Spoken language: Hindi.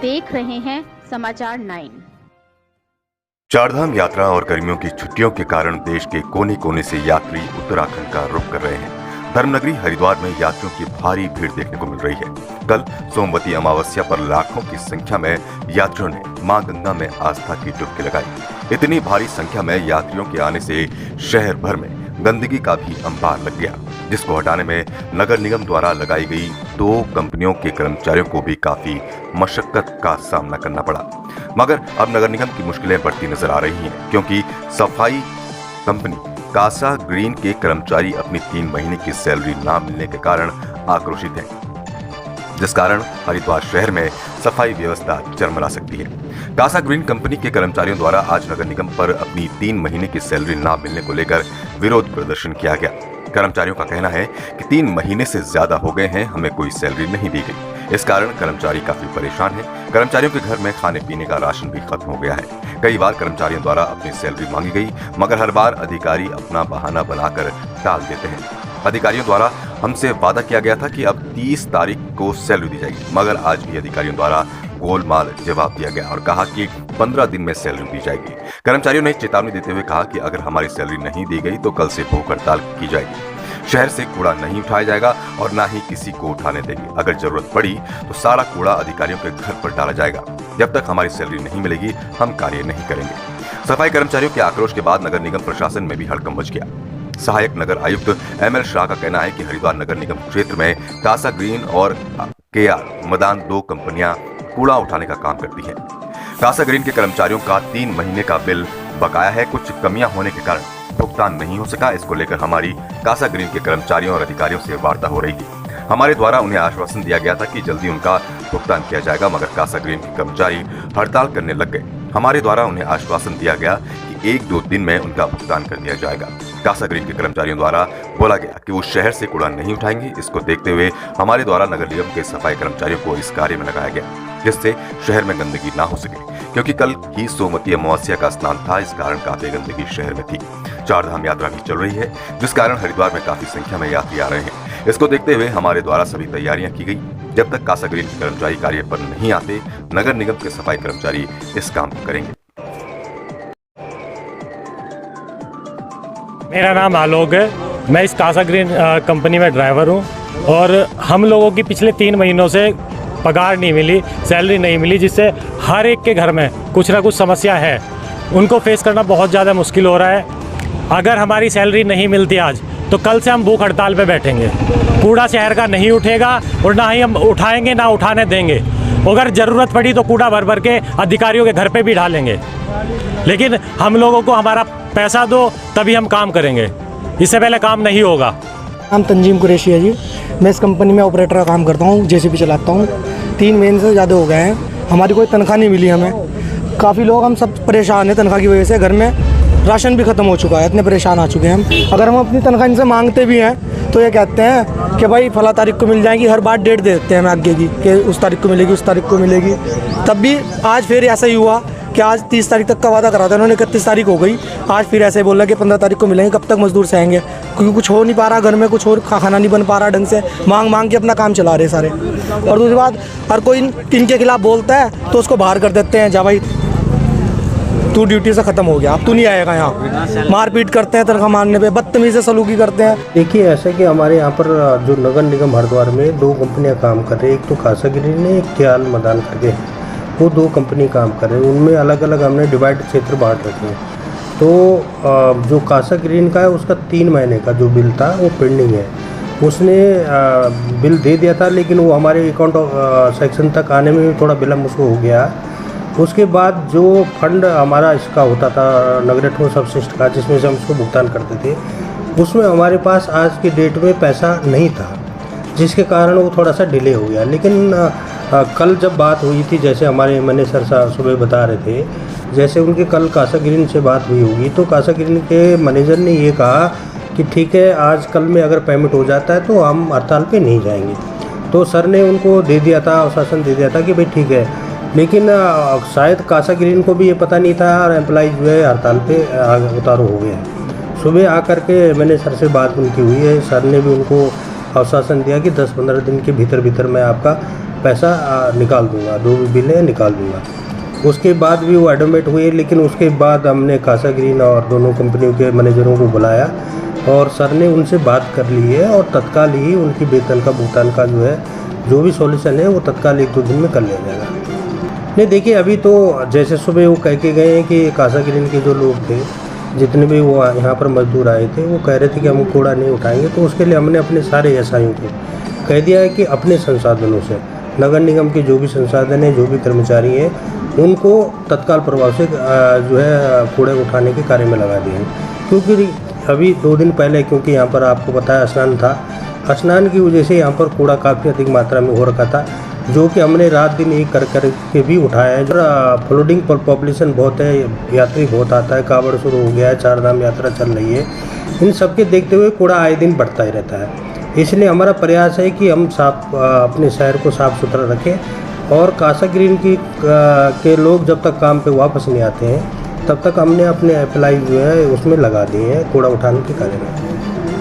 देख रहे हैं समाचार 9। चारधाम यात्रा और गर्मियों की छुट्टियों के कारण देश के कोने कोने से यात्री उत्तराखंड का रुख कर रहे हैं। धर्मनगरी हरिद्वार में यात्रियों की भारी भीड़ देखने को मिल रही है। कल सोमवती अमावस्या पर लाखों की संख्या में यात्रियों ने मां गंगा में आस्था की डुबकी लगाई। इतनी भारी संख्या में यात्रियों के आने से शहर भर में गंदगी का भी अंबार लग गया, जिसको हटाने में नगर निगम द्वारा लगाई गई 2 कंपनियों के कर्मचारियों को भी काफी मशक्कत का सामना करना पड़ा। मगर अब नगर निगम की मुश्किलें बढ़ती नजर आ रही हैं, क्योंकि सफाई कंपनी कासा ग्रीन के कर्मचारी अपनी 3 महीने की सैलरी ना मिलने के कारण आक्रोशित हैं, जिस कारण हरिद्वार शहर में सफाई व्यवस्था चरमरा सकती है। कासा ग्रीन कंपनी के कर्मचारियों द्वारा आज नगर निगम पर अपनी 3 महीने की सैलरी ना मिलने को लेकर विरोध प्रदर्शन किया गया। कर्मचारियों का कहना है कि 3 महीने से ज्यादा हो गए हैं, हमें कोई सैलरी नहीं दी गई। इस कारण कर्मचारी काफी परेशान हैं। कर्मचारियों के घर में खाने पीने का राशन भी खत्म हो गया है। कई बार कर्मचारियों द्वारा अपनी सैलरी मांगी गई, मगर हर बार अधिकारी अपना बहाना बनाकर टाल देते हैं। अधिकारियों द्वारा हमसे वादा किया गया था कि अब 30 तारीख को सैलरी दी जाएगी, मगर आज भी अधिकारियों द्वारा गोलमाल जवाब दिया गया और कहा कि 15 दिन में सैलरी दी जाएगी। कर्मचारियों ने चेतावनी देते हुए कहा कि अगर हमारी सैलरी नहीं दी गई तो कल से भूख हड़ताल की जाएगी। शहर से कूड़ा नहीं उठाया जाएगा और ना ही किसी को उठाने देंगे। अगर जरूरत पड़ी तो सारा कूड़ा अधिकारियों के घर पर डाला जाएगा। जब तक हमारी सैलरी नहीं मिलेगी हम कार्य नहीं करेंगे। सफाई कर्मचारियों के आक्रोश के बाद नगर निगम प्रशासन में भी हड़कंप मच गया। सहायक नगर आयुक्त ML शाह का कहना है कि हरिद्वार नगर निगम क्षेत्र में कासा ग्रीन और KR मदान 2 कंपनियां कूड़ा उठाने का काम करती हैं। कासा ग्रीन के कर्मचारियों का 3 महीने का बिल बकाया है। कुछ कमियां होने के कारण भुगतान नहीं हो सका। इसको लेकर हमारी कासा ग्रीन के कर्मचारियों और अधिकारियों से वार्ता हो रही थी। हमारे द्वारा उन्हें आश्वासन दिया गया था कि जल्दी उनका भुगतान किया जाएगा, मगर कासा ग्रीन के कर्मचारी हड़ताल करने लग गए। हमारे द्वारा उन्हें आश्वासन दिया गया कि 1-2 दिन में उनका भुगतान कर दिया जाएगा। कासा ग्रीन के कर्मचारियों द्वारा बोला गया कि वो शहर से कूड़ा नहीं उठाएंगे। इसको देखते हुए हमारे द्वारा नगर निगम के सफाई कर्मचारियों को इस कार्य में लगाया गया, जिससे शहर में गंदगी ना हो सके, क्योंकि कल ही सोमवती अमावस्या का स्नान था। इस कारण काफी गंदगी शहर में थी। चारधाम यात्रा भी चल रही है, जिस कारण हरिद्वार में काफी संख्या में यात्री आ रहे हैं। इसको देखते हुए हमारे द्वारा सभी तैयारियां की गई। जब तक कासा ग्रीन के कर्मचारी कार्य पर नहीं आते, नगर निगम के सफाई कर्मचारी इस काम को करेंगे। मेरा नाम आलोक है। मैं इस कासा ग्रीन कंपनी में ड्राइवर हूँ और हम लोगों की पिछले 3 महीनों से पगार नहीं मिली, सैलरी नहीं मिली, जिससे हर एक के घर में कुछ ना कुछ समस्या है। उनको फेस करना बहुत ज़्यादा मुश्किल हो रहा है। अगर हमारी सैलरी नहीं मिलती आज तो कल से हम भूख हड़ताल पे बैठेंगे। कूड़ा शहर का नहीं उठेगा और ना ही हम उठाएंगे, ना उठाने देंगे। अगर ज़रूरत पड़ी तो कूड़ा भर भर के अधिकारियों के घर पे भी डालेंगे, लेकिन हम लोगों को हमारा पैसा दो तभी हम काम करेंगे, इससे पहले काम नहीं होगा। नाम तंजीम कुरैशी है जी। मैं इस कंपनी में ऑपरेटर का काम करता हूँ, JCB चलाता हूँ। 3 महीने से ज़्यादा हो गए हैं, हमारी कोई तनख्वाह नहीं मिली हमें। काफ़ी लोग हम सब परेशान हैं तनख्वाह की वजह से। घर में राशन भी ख़त्म हो चुका है, इतने परेशान आ चुके हैं हम। अगर हम अपनी तनख्वाह इनसे मांगते भी हैं तो ये कहते हैं कि भाई फला तारीख को मिल जाएगी। हर बार डेट दे देते हैं हमें आगे की कि उस तारीख को मिलेगी, उस तारीख को मिलेगी। तब भी आज फिर ऐसा ही हुआ कि आज 30 तारीख तक का वादा करा था उन्होंने, 31 तारीख हो गई। आज फिर ऐसे बोल रहा कि 15 तारीख को मिलेंगे। कब तक मजदूर सहेंगे, क्योंकि कुछ हो नहीं पा रहा, घर में कुछ और खाना नहीं बन पा रहा ढंग से। मांग मांग के अपना काम चला रहे सारे। और दूसरी बात, हर कोई इनके खिलाफ बोलता है तो उसको बाहर कर देते हैं। जा भाई तू ड्यूटी से ख़त्म हो गया, अब तू नहीं आएगा यहाँ। मारपीट करते हैं, तनख्वाह मारने पे बदतमीज़ी से सलूकी करते हैं। देखिए ऐसा कि हमारे यहाँ पर जो नगर निगम हरिद्वार में 2 कंपनियाँ काम कर रही है। एक तो कासा ग्रीन है, एक KR मदान करके, वो 2 कंपनी काम कर रहे हैं। उनमें अलग अलग हमने डिवाइड क्षेत्र बांट रखे हैं। तो जो कासा ग्रीन का है उसका 3 महीने का जो बिल था वो पेंडिंग है। उसने बिल दे दिया था, लेकिन वो हमारे अकाउंट सेक्शन तक आने में भी थोड़ा विलम्ब उसको हो गया। उसके बाद जो फंड हमारा इसका होता था नगरेट सबसिस्ट का, जिसमें से हम उसको भुगतान करते थे, उसमें हमारे पास आज की डेट में पैसा नहीं था, जिसके कारण वो थोड़ा सा डिले हो गया। लेकिन कल जब बात हुई थी, जैसे हमारे मैनेजर साहब सुबह बता रहे थे, जैसे उनके कल कासा ग्रीन से बात हुई होगी, तो कासा ग्रीन के मैनेजर ने ये कहा कि ठीक है, आज कल में अगर पेमेंट हो जाता है तो हम हड़ताल पे नहीं जाएंगे। तो सर ने उनको दे दिया था, आश्वासन दे दिया था कि भाई ठीक है। लेकिन शायद कासा ग्रीन को भी ये पता नहीं था और एम्प्लॉइज जो है हड़ताल पे उतारू हो गए हैं। सुबह आकर के मैंने सर से बात उनकी हुई है। सर ने भी उनको आश्वासन दिया कि 10-15 दिन के भीतर भीतर मैं आपका पैसा निकाल दूंगा, जो भी बिल है निकाल दूंगा। उसके बाद भी वो एडमिट हुए, लेकिन उसके बाद हमने कासा ग्रीन और दोनों कंपनियों के मैनेजरों को बुलाया और सर ने उनसे बात कर ली है और तत्काल ही उनकी वेतन का भुगतान का जो भी सॉल्यूशन है वो तत्काल 1-2 दिन में कर लिया जाएगा। नहीं देखिए, अभी तो जैसे सुबह वो कह के गए हैं कि कासा ग्रीन के जो लोग थे, जितने भी वो यहाँ पर मजदूर आए थे, वो कह रहे थे कि हम कूड़ा नहीं उठाएंगे। तो उसके लिए हमने अपने सारे एसआईओं को कह दिया है कि अपने संसाधनों से नगर निगम के जो भी संसाधन है, जो भी कर्मचारी हैं, उनको तत्काल प्रभाव से कूड़े उठाने के कार्य में लगा दिए। क्योंकि अभी 2 दिन पहले, क्योंकि यहाँ पर आपको पता है स्नान था, स्नान की वजह से यहाँ पर कूड़ा काफ़ी अधिक मात्रा में हो रखा था, जो कि हमने रात दिन एक कर के भी उठाया है। फ्लोडिंग पर पॉपुलेशन बहुत है, यात्री बहुत आता है, कावड़ शुरू हो गया है, 4 धाम यात्रा चल रही है। इन सबके देखते हुए कूड़ा आए दिन बढ़ता ही रहता है। इसलिए हमारा प्रयास है कि हम अपने शहर को साफ़ सुथरा रखें और कासा ग्रीन के लोग जब तक काम पे वापस नहीं आते हैं, तब तक हमने अपने अप्लाई उसमें लगा दिए हैं कूड़ा उठाने के कार्य में।